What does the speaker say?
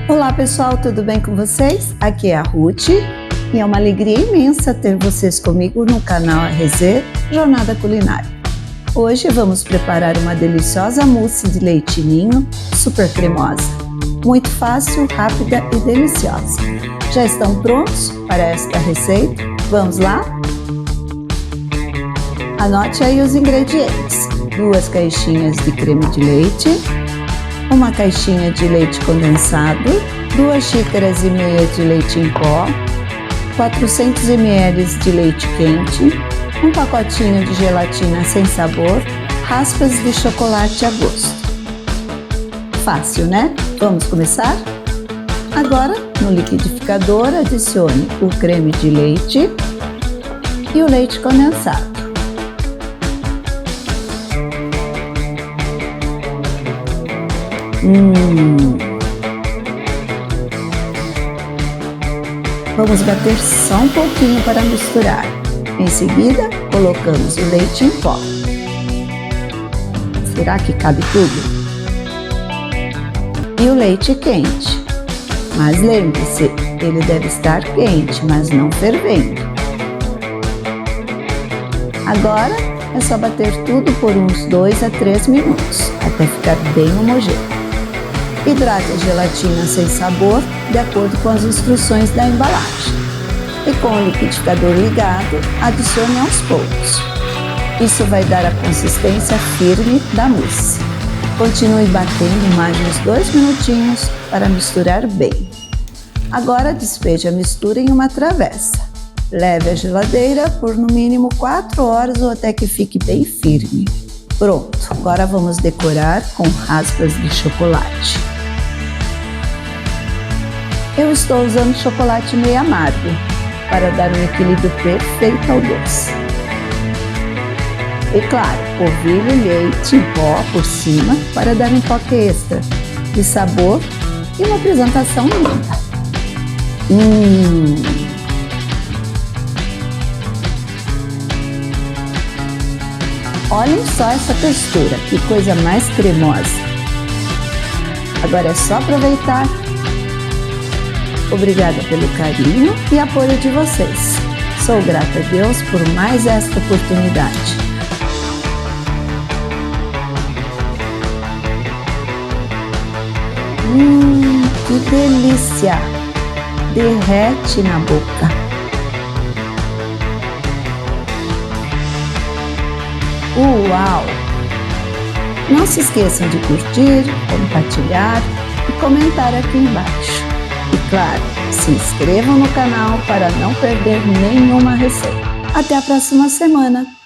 Olá pessoal, tudo bem com vocês? Aqui é a Ruth e é uma alegria imensa ter vocês comigo no canal ARZ Jornada Culinária. Hoje vamos preparar uma deliciosa mousse de leite ninho super cremosa. Muito fácil, rápida e deliciosa. Já estão prontos para esta receita? Vamos lá? Anote aí os ingredientes: 2 caixinhas de creme de leite, 1 caixinha de leite condensado, 2 xícaras e meia de leite em pó, 400 ml de leite quente, 1 pacotinho de gelatina sem sabor, raspas de chocolate a gosto. Fácil, né? Vamos começar? Agora, no liquidificador, adicione o creme de leite e o leite condensado. Vamos bater só um pouquinho para misturar. Em seguida, colocamos o leite em pó. Será que cabe tudo? E o leite quente. Mas lembre-se, ele deve estar quente, mas não fervendo. Agora é só bater tudo por uns 2 a 3 minutos, até ficar bem homogêneo. Hidrate a gelatina sem sabor, de acordo com as instruções da embalagem. E com o liquidificador ligado, adicione aos poucos. Isso vai dar a consistência firme da mousse. Continue batendo mais uns 2 minutinhos para misturar bem. Agora despeje a mistura em uma travessa. Leve à geladeira por no mínimo 4 horas ou até que fique bem firme. Pronto, agora vamos decorar com raspas de chocolate. Eu estou usando chocolate meio amargo para dar um equilíbrio perfeito ao doce. E claro, polvilho e leite em pó por cima para dar um toque extra de sabor e uma apresentação linda. Olhem só essa textura, que coisa mais cremosa. Agora é só aproveitar. Obrigada pelo carinho e apoio de vocês. Sou grata a Deus por mais esta oportunidade. Que delícia! Derrete na boca. Uau! Não se esqueçam de curtir, compartilhar e comentar aqui embaixo. E claro, se inscrevam no canal para não perder nenhuma receita. Até a próxima semana!